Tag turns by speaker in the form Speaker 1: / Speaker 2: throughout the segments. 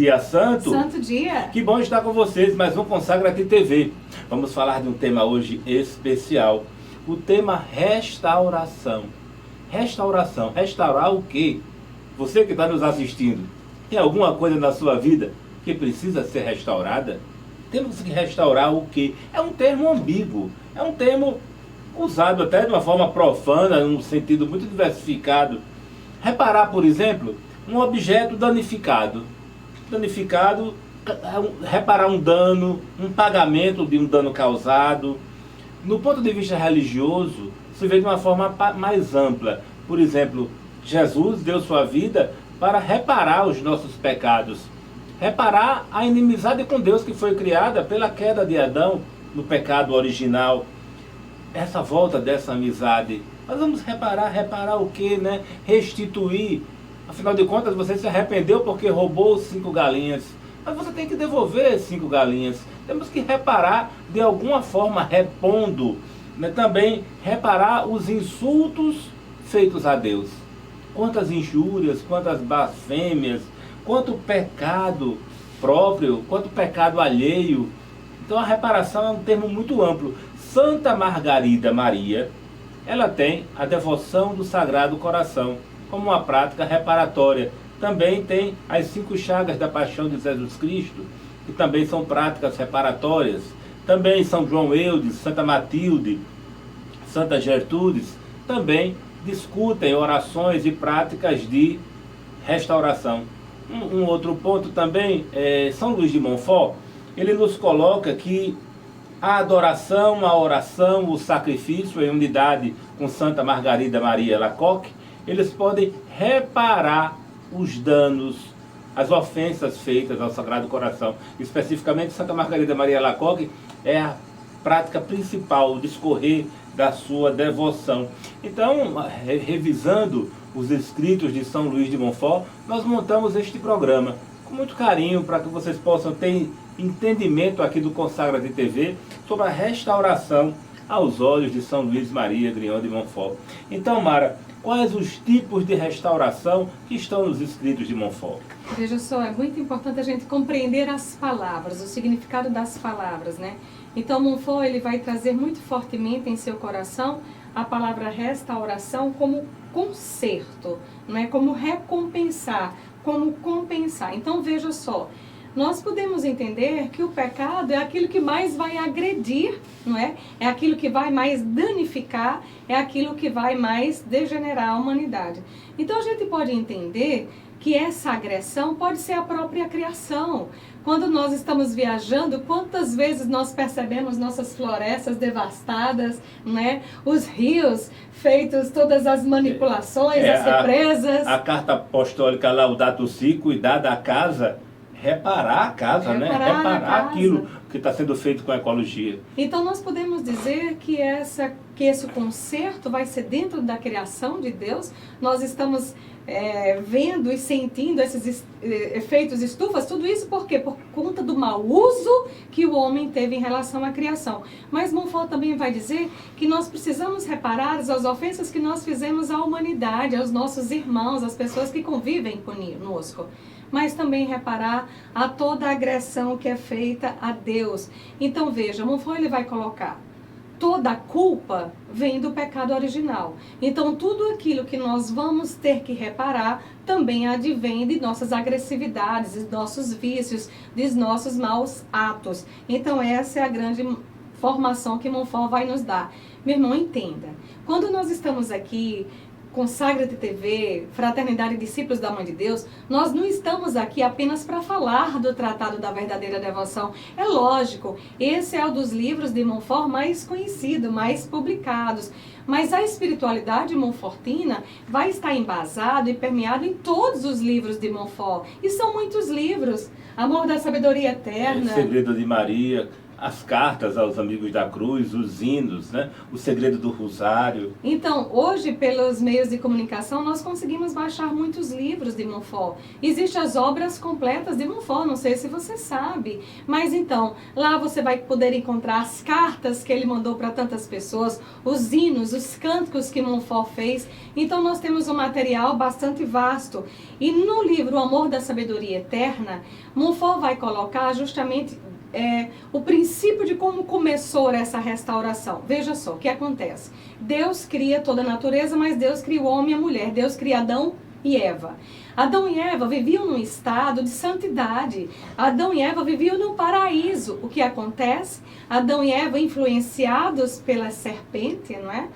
Speaker 1: dia santo.
Speaker 2: Santo dia.
Speaker 1: Que bom estar com vocês, mais um Consagra-te TV. Vamos falar de um tema hoje especial. O tema restauração. Restauração. Restaurar o quê? Você que está nos assistindo, tem alguma coisa na sua vida que precisa ser restaurada? Temos que restaurar o quê? É um termo ambíguo. É um termo usado até de uma forma profana, num sentido muito diversificado. Reparar, por exemplo, um objeto danificado. Danificado, reparar um dano, um pagamento de um dano causado. No ponto de vista religioso, se vê de uma forma mais ampla. Por exemplo, Jesus deu sua vida para reparar os nossos pecados. Reparar a inimizade com Deus que foi criada pela queda de Adão no pecado original. Essa volta dessa amizade, nós vamos reparar o que, né? Restituir. Afinal de contas, você se arrependeu porque roubou 5 galinhas, mas você tem que devolver 5 galinhas. Temos que reparar de alguma forma, repondo, né? Também reparar os insultos feitos a Deus. Quantas injúrias, quantas blasfêmias, quanto pecado próprio, quanto pecado alheio. Então a reparação é um termo muito amplo. Santa Margarida Maria, ela tem a devoção do Sagrado Coração como uma prática reparatória. Também tem as 5 chagas da paixão de Jesus Cristo, que também são práticas reparatórias. Também São João Eudes, Santa Matilde, Santa Gertrudes, também discutem orações e práticas de restauração. Um outro ponto também, São Luís de Montfort, ele nos coloca que a adoração, a oração, o sacrifício em unidade com Santa Margarida Maria Alacoque, eles podem reparar os danos, as ofensas feitas ao Sagrado Coração. Especificamente, Santa Margarida Maria Alacoque é a prática principal, o discorrer da sua devoção. Então, revisando os escritos de São Luís de Montfort, nós montamos este programa com muito carinho para que vocês possam ter entendimento aqui do Consagra-te TV sobre a restauração aos olhos de São Luís Maria Grignion de Montfort. Então, Mara, quais os tipos de restauração que estão nos escritos de Montfort?
Speaker 2: Veja só, é muito importante a gente compreender as palavras, o significado das palavras, né? Então, Montfort, ele vai trazer muito fortemente em seu coração a palavra restauração como conserto, não é? Como recompensar, como compensar. Então, veja só, nós podemos entender que o pecado é aquilo que mais vai agredir, não é? É aquilo que vai mais danificar, é aquilo que vai mais degenerar a humanidade. Então a gente pode entender que essa agressão pode ser a própria criação. Quando nós estamos viajando, quantas vezes nós percebemos nossas florestas devastadas, né? Os rios feitos, todas as manipulações, as represas.
Speaker 1: A carta apostólica Laudato Si, cuidar da casa, reparar a casa, né? Reparar aquilo que está sendo feito com a ecologia.
Speaker 2: Então nós podemos dizer que esse conserto vai ser dentro da criação de Deus. Nós estamos vendo e sentindo esses efeitos estufas, tudo isso por quê? Por conta do mau uso que o homem teve em relação à criação. Mas Montfort também vai dizer que nós precisamos reparar as ofensas que nós fizemos à humanidade, aos nossos irmãos, às pessoas que convivem conosco. Mas também reparar a toda a agressão que é feita a Deus. Então veja, Montfort ele vai colocar: toda a culpa vem do pecado original. Então tudo aquilo que nós vamos ter que reparar também advém de nossas agressividades, de nossos vícios, de nossos maus atos. Então essa é a grande formação que Montfort vai nos dar. Meu irmão, entenda, quando nós estamos aqui, Consagra-te TV, Fraternidade e Discípulos da Mãe de Deus, nós não estamos aqui apenas para falar do Tratado da Verdadeira Devoção. É lógico, esse é um dos livros de Montfort mais conhecido, mais publicados. Mas a espiritualidade montfortina vai estar embasado e permeado em todos os livros de Montfort. E são muitos livros. Amor da Sabedoria Eterna.
Speaker 1: Segredo de Maria, as cartas aos amigos da cruz, os hinos, né? O segredo do rosário.
Speaker 2: Então, hoje, pelos meios de comunicação, nós conseguimos baixar muitos livros de Montfort. Existem as obras completas de Montfort, não sei se você sabe. Mas então, lá você vai poder encontrar as cartas que ele mandou para tantas pessoas, os hinos, os cânticos que Montfort fez. Então, nós temos um material bastante vasto. E no livro O Amor da Sabedoria Eterna, Montfort vai colocar justamente o princípio de como começou essa restauração. Veja só, o que acontece? Deus cria toda a natureza, mas Deus cria o homem e a mulher. Deus cria Adão e Eva. Adão e Eva viviam num estado de santidade. Adão e Eva viviam no paraíso. O que acontece? Adão e Eva, influenciados pela serpente, não é?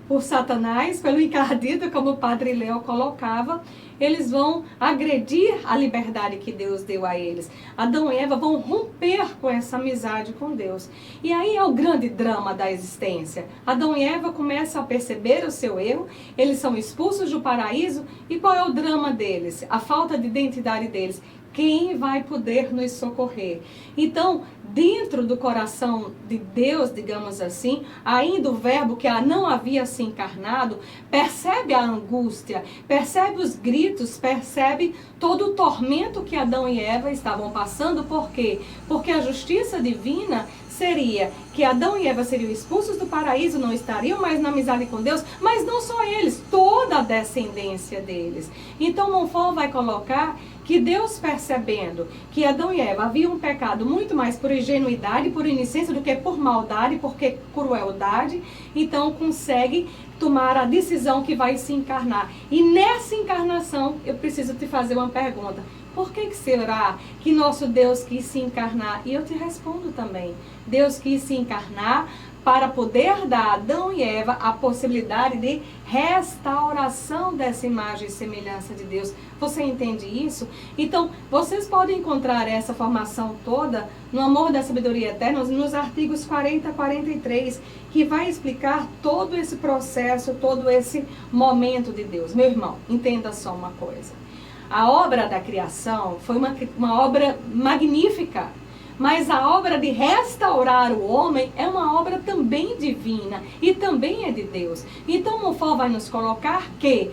Speaker 2: Por Satanás, pelo encardido, como o padre Léo colocava, eles vão agredir a liberdade que Deus deu a eles. Adão e Eva vão romper com essa amizade com Deus. E aí é o grande drama da existência. Adão e Eva começam a perceber o seu erro, eles são expulsos do paraíso, e qual é o drama deles? A falta de identidade deles. Quem vai poder nos socorrer? Então, dentro do coração de Deus, digamos assim, ainda o verbo que não havia se encarnado, percebe a angústia, percebe os gritos, percebe todo o tormento que Adão e Eva estavam passando. Por quê? Porque a justiça divina seria que Adão e Eva seriam expulsos do paraíso, não estariam mais na amizade com Deus, mas não só eles, toda a descendência deles. Então Montfort vai colocar que Deus, percebendo que Adão e Eva haviam pecado muito mais por ingenuidade, por inocência, do que por maldade, porque crueldade, então consegue tomar a decisão que vai se encarnar. E nessa encarnação, eu preciso te fazer uma pergunta. Por que será que nosso Deus quis se encarnar? E eu te respondo também. Deus quis se encarnar para poder dar a Adão e Eva a possibilidade de restauração dessa imagem e semelhança de Deus. Você entende isso? Então, vocês podem encontrar essa formação toda no Amor da Sabedoria Eterna, nos artigos 40 a 43, que vai explicar todo esse processo, todo esse momento de Deus. Meu irmão, entenda só uma coisa. A obra da criação foi uma obra magnífica, mas a obra de restaurar o homem é uma obra também divina e também é de Deus. Então Montfort vai nos colocar que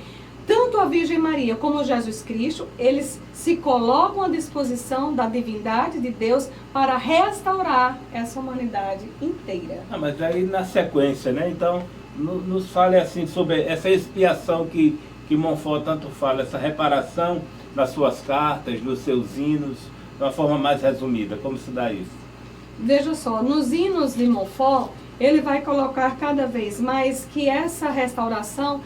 Speaker 2: tanto a Virgem Maria como Jesus Cristo, eles se colocam à disposição da divindade de Deus para restaurar essa humanidade inteira.
Speaker 1: Mas aí na sequência, né? Então, nos fale assim sobre essa expiação que Montfort tanto fala, essa reparação nas suas cartas, nos seus hinos, de uma forma mais resumida. Como se dá isso?
Speaker 2: Veja só, nos hinos de Montfort, ele vai colocar cada vez mais que essa restauração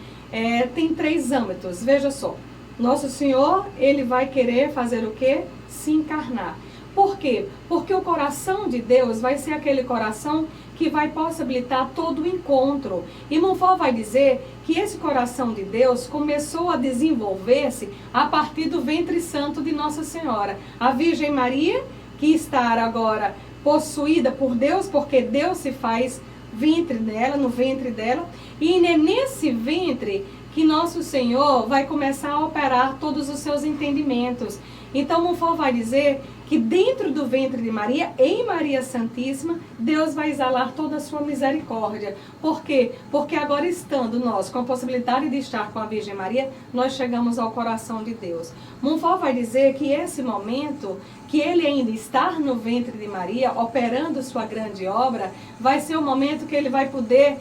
Speaker 2: tem 3 âmbitos. Veja só, Nosso Senhor, ele vai querer fazer o quê? Se encarnar. Por quê? Porque o coração de Deus vai ser aquele coração que vai possibilitar todo o encontro. E Montfort vai dizer que esse coração de Deus começou a desenvolver-se a partir do ventre santo de Nossa Senhora. A Virgem Maria, que está agora possuída por Deus, porque Deus se faz ventre dela, no ventre dela, e é nesse ventre que Nosso Senhor vai começar a operar todos os seus entendimentos. Então Montfort vai dizer que dentro do ventre de Maria, em Maria Santíssima, Deus vai exalar toda a sua misericórdia. Por quê? Porque agora estando nós com a possibilidade de estar com a Virgem Maria, nós chegamos ao coração de Deus. Montfort vai dizer que esse momento, que ele ainda está no ventre de Maria, operando sua grande obra, vai ser o momento que ele vai poder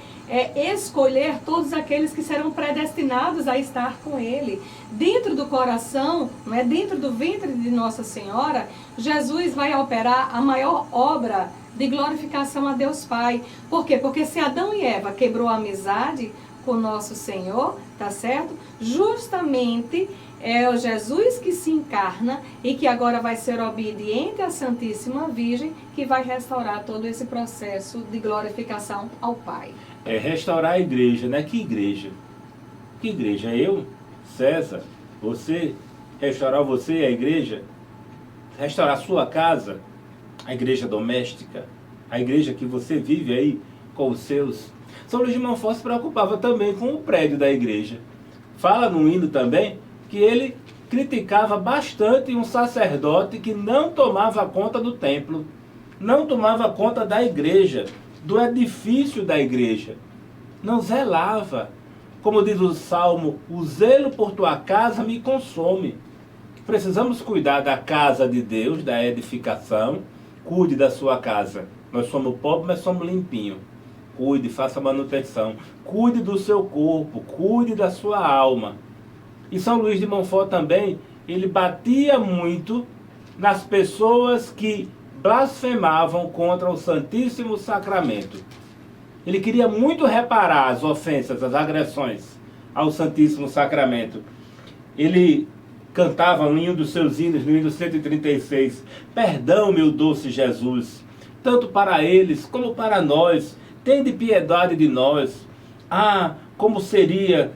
Speaker 2: escolher todos aqueles que serão predestinados a estar com ele. Dentro do coração, dentro do ventre de Nossa Senhora, Jesus vai operar a maior obra de glorificação a Deus Pai. Por quê? Porque se Adão e Eva quebrou a amizade com Nosso Senhor, tá certo? Justamente é o Jesus que se encarna e que agora vai ser obediente à Santíssima Virgem, que vai restaurar todo esse processo de glorificação ao Pai.
Speaker 1: Restaurar a igreja, né? Que igreja? Que igreja? Eu, César, você, restaurar você e a igreja? Restaurar a sua casa, a igreja doméstica, a igreja que você vive aí com os seus. São Luís de Montfort se preocupava também com o prédio da igreja. Fala no hino também que ele criticava bastante um sacerdote que não tomava conta do templo. não tomava conta da igreja, do edifício da igreja. Não zelava. Como diz o Salmo, o zelo por tua casa me consome. Precisamos cuidar da casa de Deus, da edificação. Cuide da sua casa. Nós somos pobres, mas somos limpinhos. Cuide, faça manutenção. Cuide do seu corpo, cuide da sua alma. E São Luís de Montfort também, ele batia muito nas pessoas que blasfemavam contra o Santíssimo Sacramento. Ele queria muito reparar as ofensas, as agressões ao Santíssimo Sacramento. Ele cantava em um dos seus hinos, no hino 136, perdão, meu doce Jesus, tanto para eles como para nós, tende piedade de nós. Ah, como seria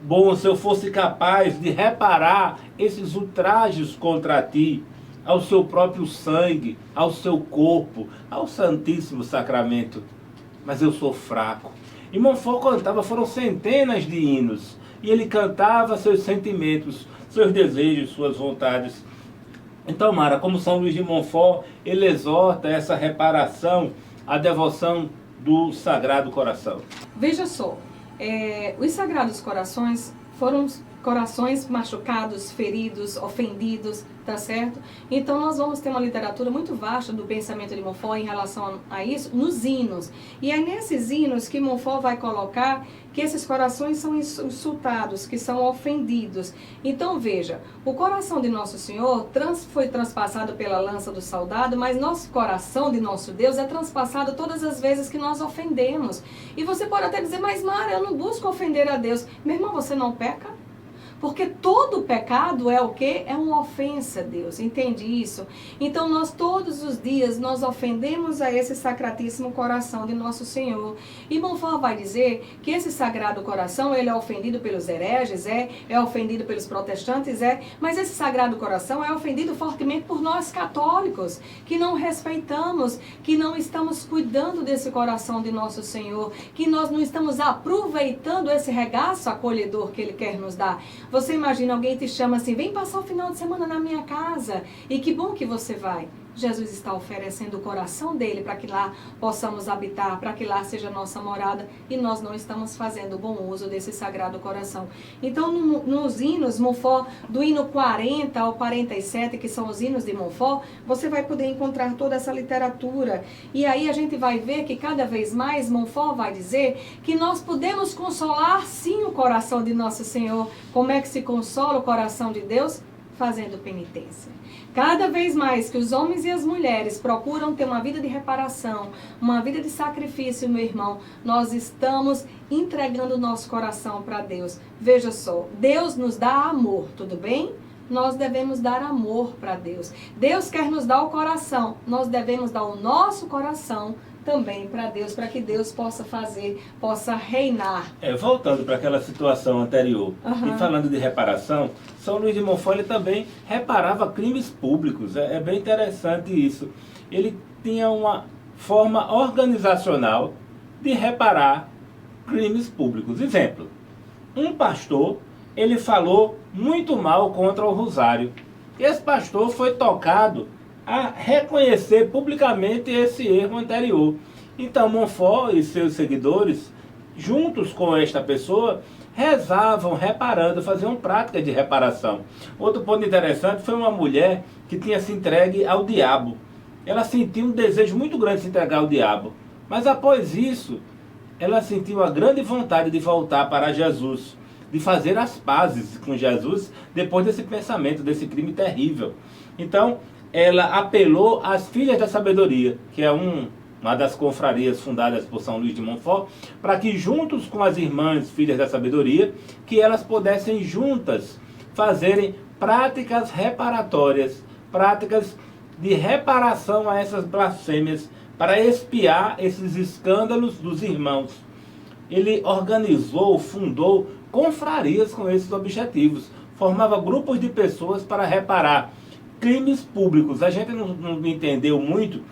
Speaker 1: bom se eu fosse capaz de reparar esses ultrajes contra ti, ao seu próprio sangue, ao seu corpo, ao Santíssimo Sacramento. Mas eu sou fraco. E Montfort cantava, foram centenas de hinos, e ele cantava seus sentimentos, seus desejos, suas vontades. Então, Mara, como São Luís de Montfort, ele exorta essa reparação, a devoção do Sagrado Coração.
Speaker 2: Veja só, os Sagrados Corações foram corações machucados, feridos, ofendidos, tá certo? Então nós vamos ter uma literatura muito vasta do pensamento de Montfort em relação a isso, nos hinos. E é nesses hinos que Montfort vai colocar que esses corações são insultados, que são ofendidos. Então veja, o coração de Nosso Senhor foi transpassado pela lança do soldado, mas nosso coração de nosso Deus é transpassado todas as vezes que nós ofendemos. E você pode até dizer, mas Mara, eu não busco ofender a Deus. Meu irmão, você não peca? Porque todo pecado é o quê? É uma ofensa a Deus, entende isso? Então nós todos os dias nós ofendemos a esse sacratíssimo coração de Nosso Senhor. E Montfort vai dizer que esse Sagrado Coração, ele é ofendido pelos hereges, é ofendido pelos protestantes, mas esse Sagrado Coração é ofendido fortemente por nós católicos, que não respeitamos, que não estamos cuidando desse coração de Nosso Senhor, que nós não estamos aproveitando esse regaço acolhedor que Ele quer nos dar. Você imagina, alguém te chama assim, vem passar o final de semana na minha casa, e que bom que você vai. Jesus está oferecendo o coração dele para que lá possamos habitar, para que lá seja a nossa morada, e nós não estamos fazendo bom uso desse Sagrado Coração. Então, nos hinos Montfort, do hino 40 ao 47, que são os hinos de Montfort, você vai poder encontrar toda essa literatura. E aí a gente vai ver que cada vez mais Montfort vai dizer que nós podemos consolar sim o coração de Nosso Senhor. Como é que se consola o coração de Deus? Fazendo penitência. Cada vez mais que os homens e as mulheres procuram ter uma vida de reparação, uma vida de sacrifício, meu irmão, nós estamos entregando o nosso coração para Deus. Veja só, Deus nos dá amor, tudo bem? Nós devemos dar amor para Deus. Deus quer nos dar o coração, nós devemos dar o nosso coração também para Deus, para que Deus possa fazer, possa reinar.
Speaker 1: Voltando para aquela situação anterior, e falando de reparação, São Luís de Montfort ele também reparava crimes públicos. É bem interessante isso. Ele tinha uma forma organizacional de reparar crimes públicos. Exemplo, um pastor, ele falou muito mal contra o rosário. Esse pastor foi tocado a reconhecer publicamente esse erro anterior. Então Montfort e seus seguidores, juntos com esta pessoa, rezavam, reparando, faziam prática de reparação. Outro ponto interessante foi uma mulher que tinha se entregue ao diabo. Ela sentiu um desejo muito grande de se entregar ao diabo, mas após isso, ela sentiu a grande vontade de voltar para Jesus, de fazer as pazes com Jesus depois desse pensamento, desse crime terrível. Então, ela apelou às Filhas da Sabedoria, que é uma das confrarias fundadas por São Luís de Montfort, para que juntos com as irmãs Filhas da Sabedoria, que elas pudessem juntas fazerem práticas reparatórias, práticas de reparação a essas blasfêmias, para expiar esses escândalos dos irmãos. Ele organizou, fundou confrarias com esses objetivos, formava grupos de pessoas para reparar crimes públicos. A gente não entendeu muito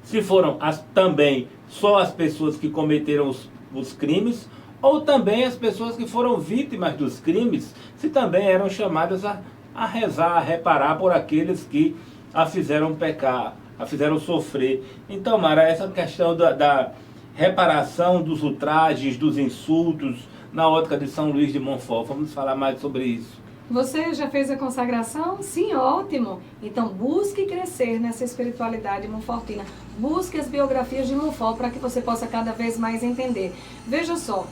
Speaker 1: se foram também só as pessoas que cometeram os crimes, ou também as pessoas que foram vítimas dos crimes, se também eram chamadas a rezar, a reparar por aqueles que a fizeram pecar, a fizeram sofrer. Então, Mara, essa questão da reparação dos ultrajes, dos insultos, na ótica de São Luís de Montfort, vamos falar mais sobre isso.
Speaker 2: Você já fez a consagração? Sim, ótimo. Então busque crescer nessa espiritualidade montfortina. Busque as biografias de Montfort para que você possa cada vez mais entender. Veja só,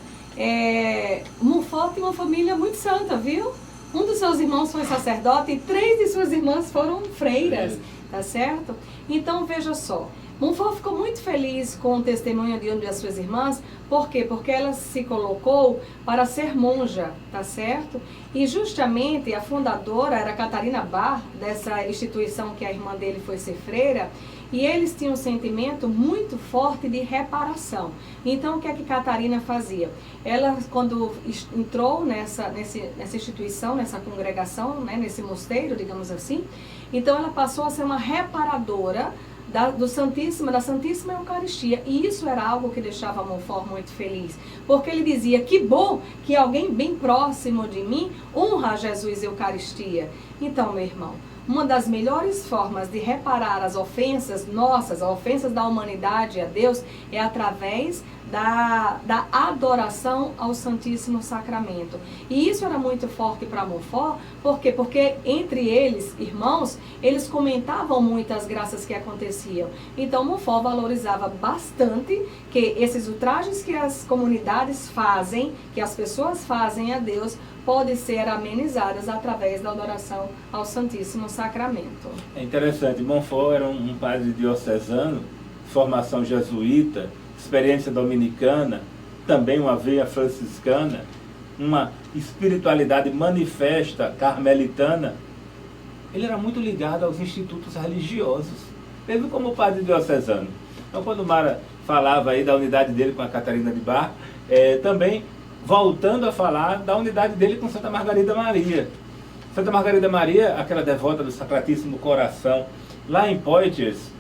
Speaker 2: Montfort tem uma família muito santa, viu? Um dos seus irmãos foi sacerdote e 3 de suas irmãs foram freiras, tá certo? Então veja só, Montfort ficou muito feliz com o testemunho de uma das suas irmãs. Por quê? Porque ela se colocou para ser monja, tá certo? E justamente a fundadora era Catarina Barr, dessa instituição que a irmã dele foi ser freira, e eles tinham um sentimento muito forte de reparação. Então, o que é que Catarina fazia? Ela, quando entrou nessa instituição, nessa congregação, né, nesse mosteiro, digamos assim, então ela passou a ser uma reparadora da Santíssima Eucaristia. E isso era algo que deixava Montfort muito feliz, porque ele dizia, que bom que alguém bem próximo de mim honra Jesus Eucaristia. Então, meu irmão, uma das melhores formas de reparar as ofensas nossas, as ofensas da humanidade a Deus, é através da adoração ao Santíssimo Sacramento. E isso era muito forte para Montfort. Por quê? Porque entre eles, irmãos, eles comentavam muito as graças que aconteciam. Então Montfort valorizava bastante que esses ultrajes que as comunidades fazem, que as pessoas fazem a Deus, podem ser amenizadas através da adoração ao Santíssimo Sacramento.
Speaker 1: É interessante, Montfort era um padre diocesano, formação jesuíta, experiência dominicana, também uma veia franciscana, uma espiritualidade manifesta carmelitana. Ele era muito ligado aos institutos religiosos, mesmo como padre diocesano. Então, quando Mara falava aí da unidade dele com a Catarina de Barr, também voltando a falar da unidade dele com Santa Margarida Maria. Santa Margarida Maria, aquela devota do Sacratíssimo Coração, lá em Poitiers,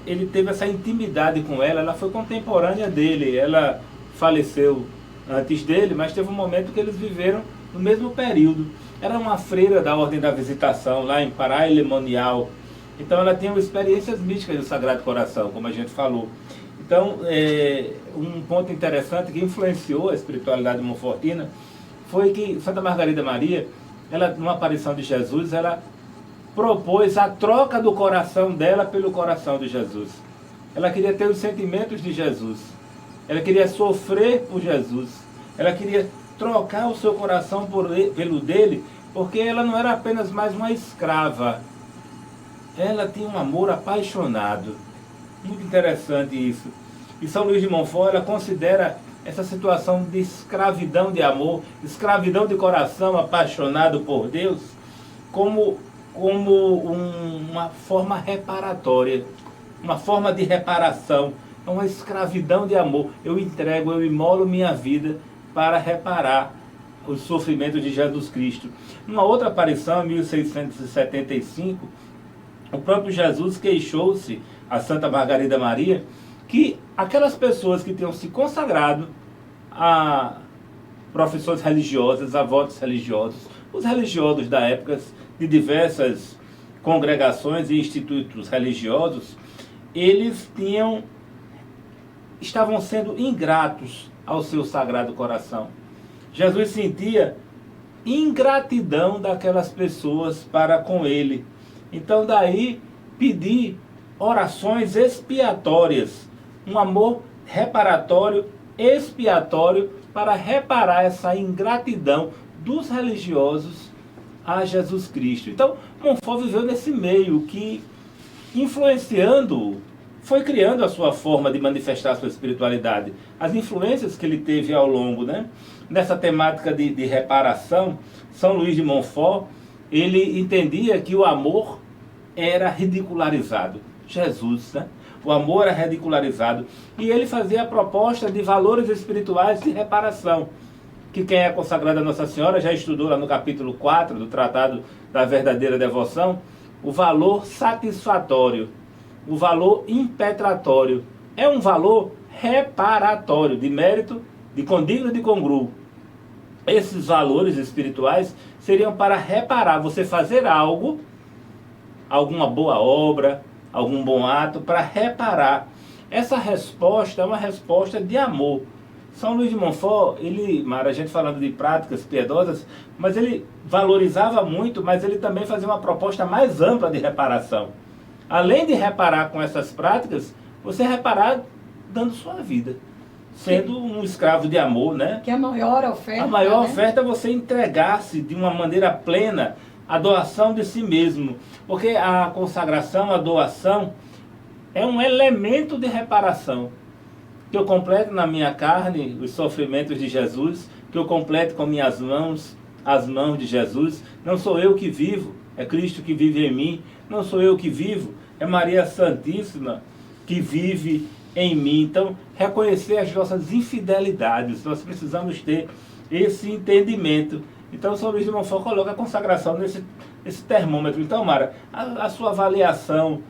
Speaker 1: ele teve essa intimidade com ela foi contemporânea dele, ela faleceu antes dele, mas teve um momento que eles viveram no mesmo período. Era uma freira da Ordem da Visitação, lá em Paray-le-Monial. Então ela tinha experiências místicas do Sagrado Coração, como a gente falou. Então, um ponto interessante que influenciou a espiritualidade montfortina foi que Santa Margarida Maria, numa aparição de Jesus, ela propôs a troca do coração dela pelo coração de Jesus. Ela queria ter os sentimentos de Jesus. Ela queria sofrer por Jesus. Ela queria trocar o seu coração pelo dele, porque ela não era apenas mais uma escrava. Ela tinha um amor apaixonado. Muito interessante isso. E São Luís de Montfort, ela considera essa situação de escravidão de amor, escravidão de coração apaixonado por Deus, como uma forma reparatória, uma forma de reparação, uma escravidão de amor. Eu entrego, eu imolo minha vida para reparar os sofrimentos de Jesus Cristo. Numa outra aparição, em 1675, o próprio Jesus queixou-se a Santa Margarida Maria que aquelas pessoas que tinham se consagrado a profissões religiosas, a votos religiosos, os religiosos da época, de diversas congregações e institutos religiosos, eles estavam sendo ingratos ao seu Sagrado Coração. Jesus sentia ingratidão daquelas pessoas para com ele. Então daí pedir orações expiatórias, um amor reparatório, expiatório, para reparar essa ingratidão dos religiosos a Jesus Cristo. Então, Montfort viveu nesse meio que, influenciando, foi criando a sua forma de manifestar a sua espiritualidade. As influências que ele teve ao longo, nessa temática de reparação, São Luís de Montfort, ele entendia que o amor era ridicularizado. Jesus, o amor era ridicularizado. E ele fazia a proposta de valores espirituais de reparação, que quem é consagrado a Nossa Senhora já estudou lá no capítulo 4 do Tratado da Verdadeira Devoção, o valor satisfatório, o valor impetratório. É um valor reparatório, de mérito, de condigno e de congruo. Esses valores espirituais seriam para reparar, você fazer algo, alguma boa obra, algum bom ato para reparar. Essa resposta é uma resposta de amor. São Luís de Montfort, Mara, a gente falando de práticas piedosas, mas ele valorizava muito, mas ele também fazia uma proposta mais ampla de reparação. Além de reparar com essas práticas, você reparar dando sua vida, sendo um escravo de amor, né?
Speaker 2: Que é a maior oferta.
Speaker 1: A maior
Speaker 2: né?
Speaker 1: oferta é você entregar-se de uma maneira plena à doação de si mesmo. Porque a consagração, a doação, é um elemento de reparação. Que eu completo na minha carne os sofrimentos de Jesus, que eu completo com minhas mãos, as mãos de Jesus. Não sou eu que vivo, é Cristo que vive em mim. Não sou eu que vivo, é Maria Santíssima que vive em mim. Então, reconhecer as nossas infidelidades, nós precisamos ter esse entendimento. Então, São Luís de Montfort coloca a consagração nesse termômetro. Então, Mara, a sua avaliação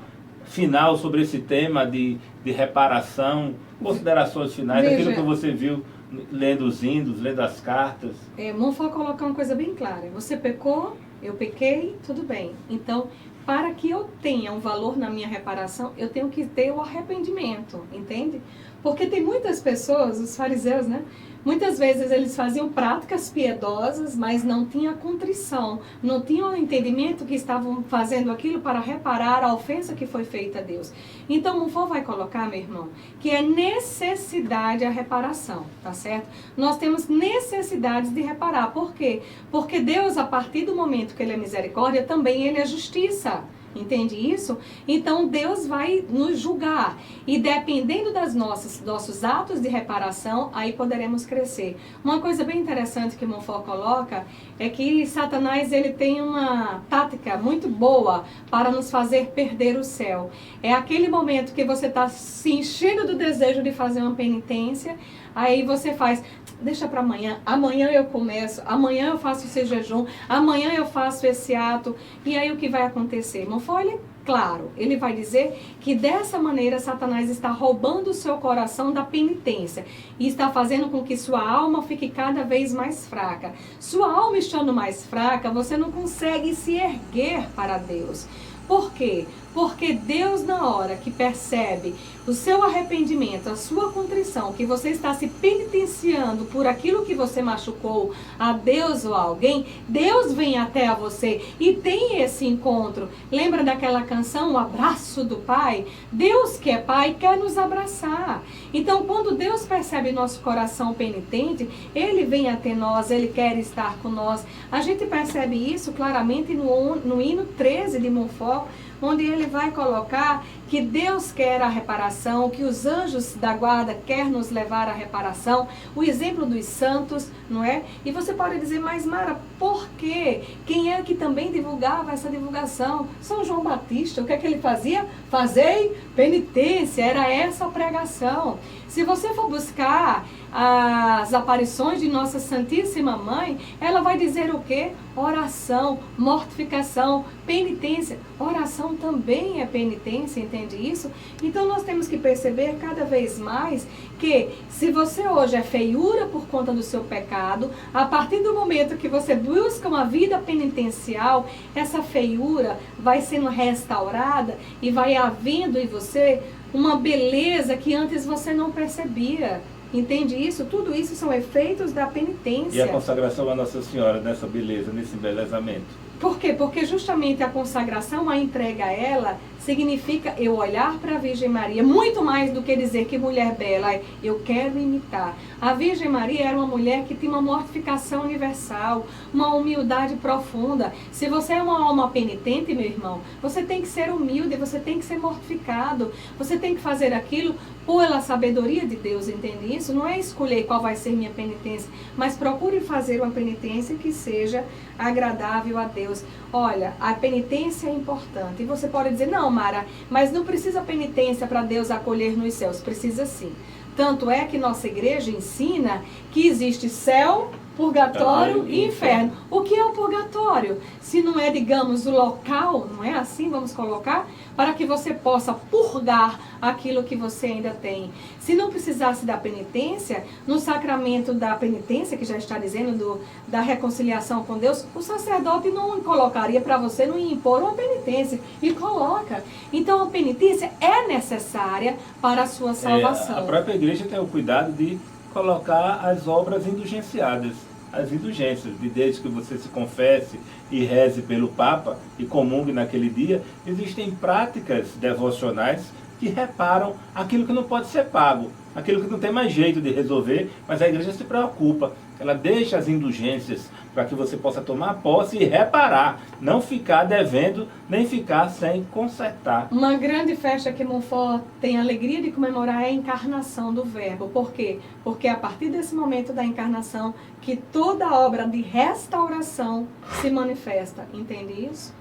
Speaker 1: final sobre esse tema de reparação, considerações finais,
Speaker 2: Veja,
Speaker 1: aquilo que você viu lendo os hinos, lendo as cartas.
Speaker 2: Montfort colocar uma coisa bem clara. Você pecou, eu pequei, tudo bem. Então, para que eu tenha um valor na minha reparação, eu tenho que ter o arrependimento, entende? Porque tem muitas pessoas, os fariseus, né? Muitas vezes eles faziam práticas piedosas, mas não tinham contrição, não tinham o entendimento que estavam fazendo aquilo para reparar a ofensa que foi feita a Deus. Então, Montfort vai colocar, meu irmão, que é necessidade a reparação, tá certo? Nós temos necessidades de reparar. Por quê? Porque Deus, a partir do momento que Ele é misericórdia, também Ele é justiça. Entende isso? Então Deus vai nos julgar e dependendo das nossos atos de reparação, aí poderemos crescer. Uma coisa bem interessante que Montfort coloca é que Satanás ele tem uma tática muito boa para nos fazer perder o céu. É aquele momento que você está se enchendo do desejo de fazer uma penitência, aí você faz... Deixa para amanhã, amanhã eu começo, amanhã eu faço esse jejum, amanhã eu faço esse ato. E aí o que vai acontecer? Montfort, claro, ele vai dizer que dessa maneira Satanás está roubando o seu coração da penitência e está fazendo com que sua alma fique cada vez mais fraca. Sua alma estando mais fraca, você não consegue se erguer para Deus. Por quê? Porque Deus, na hora que percebe o seu arrependimento, a sua contrição, que você está se penitenciando por aquilo que você machucou a Deus ou a alguém, Deus vem até a você e tem esse encontro. Lembra daquela canção, O Abraço do Pai? Deus que é Pai quer nos abraçar. Então, quando Deus percebe nosso coração penitente, Ele vem até nós, Ele quer estar com nós. A gente percebe isso claramente no hino 13 de Montfort, onde ele vai colocar que Deus quer a reparação, que os anjos da guarda querem nos levar à reparação, o exemplo dos santos, não é? E você pode dizer, mas Mara, por quê? Quem é que também divulgava essa divulgação? São João Batista, o que é que ele fazia? Fazei penitência, era essa a pregação. Se você for buscar as aparições de Nossa Santíssima Mãe, ela vai dizer o quê? Oração, mortificação, penitência. Oração também é penitência, entende isso? Então nós temos que perceber cada vez mais que se você hoje é feiura por conta do seu pecado, a partir do momento que você busca uma vida penitencial, essa feiura vai sendo restaurada e vai havendo em você uma beleza que antes você não percebia. Entende isso? Tudo isso são efeitos da penitência.
Speaker 1: E a consagração a Nossa Senhora nessa beleza, nesse embelezamento?
Speaker 2: Por quê? Porque justamente a consagração, a entrega a ela, significa eu olhar para a Virgem Maria, muito mais do que dizer que mulher bela, eu quero imitar. A Virgem Maria era uma mulher que tinha uma mortificação universal, uma humildade profunda. Se você é uma alma penitente, meu irmão, você tem que ser humilde, você tem que ser mortificado, você tem que fazer aquilo pela sabedoria de Deus, entende isso? Não é escolher qual vai ser minha penitência, mas procure fazer uma penitência que seja agradável a Deus. Olha, a penitência é importante. E você pode dizer, não, Mara, mas não precisa penitência para Deus acolher nos céus. Precisa sim. Tanto é que nossa igreja ensina que existe céu purgatório e inferno. O que é o purgatório? Se não é, digamos, o local, não é assim, vamos colocar, para que você possa purgar aquilo que você ainda tem. Se não precisasse da penitência, no sacramento da penitência, que já está dizendo da reconciliação com Deus, o sacerdote não colocaria para você, não ia impor uma penitência, e coloca. Então a penitência é necessária para a sua salvação.
Speaker 1: A própria igreja tem o cuidado de colocar as obras indulgenciadas, as indulgências, desde que você se confesse e reze pelo Papa e comungue naquele dia. Existem práticas devocionais que reparam aquilo que não pode ser pago, aquilo que não tem mais jeito de resolver, mas a igreja se preocupa. Ela deixa as indulgências para que você possa tomar posse e reparar, não ficar devendo, nem ficar sem consertar.
Speaker 2: Uma grande festa que Montfort tem a alegria de comemorar é a encarnação do Verbo. Por quê? Porque é a partir desse momento da encarnação que toda a obra de restauração se manifesta. Entende isso?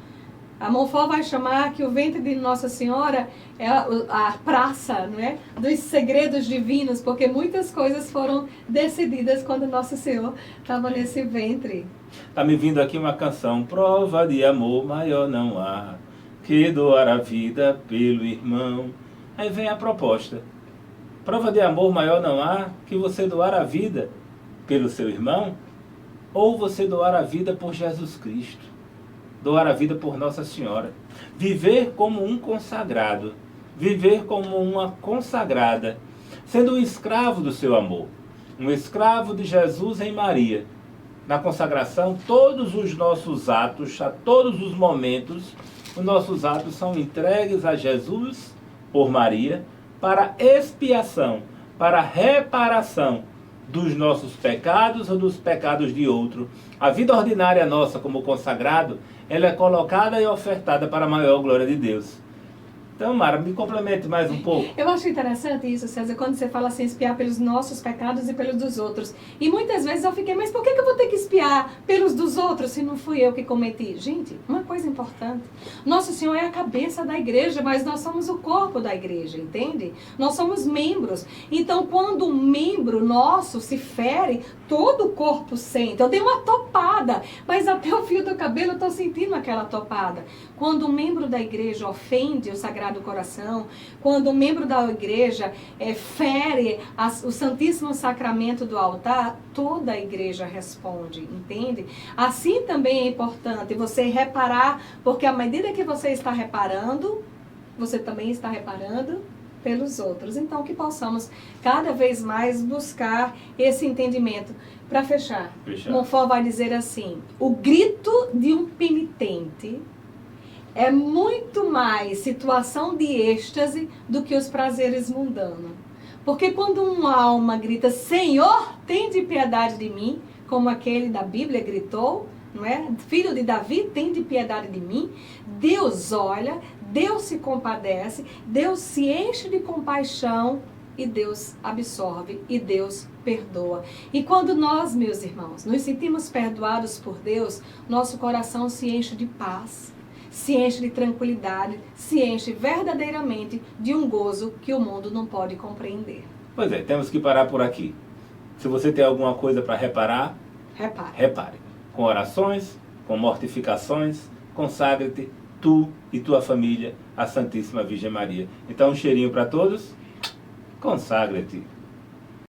Speaker 2: A Montfort vai chamar que o ventre de Nossa Senhora é a praça, não é? Dos segredos divinos, porque muitas coisas foram decididas quando Nosso Senhor estava nesse ventre.
Speaker 1: Está me vindo aqui uma canção: prova de amor maior não há, que doar a vida pelo irmão. Aí vem a proposta: prova de amor maior não há, que você doar a vida pelo seu irmão, ou você doar a vida por Jesus Cristo. Doar a vida por Nossa Senhora. Viver como um consagrado. Viver como uma consagrada. Sendo um escravo do seu amor. Um escravo de Jesus em Maria. Na consagração, todos os nossos atos, a todos os momentos, os nossos atos são entregues a Jesus por Maria para expiação, para reparação dos nossos pecados ou dos pecados de outro. A vida ordinária nossa como consagrado, ela é colocada e ofertada para a maior glória de Deus. Então, Mara, me complemente mais um pouco.
Speaker 2: Eu acho interessante isso, César, quando você fala assim, espiar pelos nossos pecados e pelos dos outros. E muitas vezes eu fiquei, mas por que eu vou ter que espiar pelos dos outros se não fui eu que cometi? Gente, uma coisa importante. Nosso Senhor é a cabeça da igreja, mas nós somos o corpo da igreja, entende? Nós somos membros. Então, quando um membro nosso se fere, todo o corpo sente. Eu dei uma topada, mas até o fio do cabelo eu estou sentindo aquela topada. Quando um membro da igreja ofende o Sagrado Coração, quando um membro da igreja fere o Santíssimo Sacramento do altar, toda a igreja responde, entende? Assim também é importante você reparar, porque à medida que você está reparando, você também está reparando pelos outros. Então, que possamos cada vez mais buscar esse entendimento. Para fechar, Montfort vai dizer assim: o grito de um penitente é muito mais situação de êxtase do que os prazeres mundanos. Porque quando uma alma grita, Senhor, tende piedade de mim, como aquele da Bíblia gritou, não é? Filho de Davi, tende piedade de mim. Deus olha, Deus se compadece, Deus se enche de compaixão e Deus absorve e Deus perdoa. E quando nós, meus irmãos, nos sentimos perdoados por Deus, nosso coração se enche de paz, se enche de tranquilidade, se enche verdadeiramente de um gozo que o mundo não pode compreender.
Speaker 1: Pois é, temos que parar por aqui. Se você tem alguma coisa para reparar, repare. Com orações, com mortificações, consagre-te, tu e tua família, à Santíssima Virgem Maria. Então, um cheirinho para todos. Consagre-te.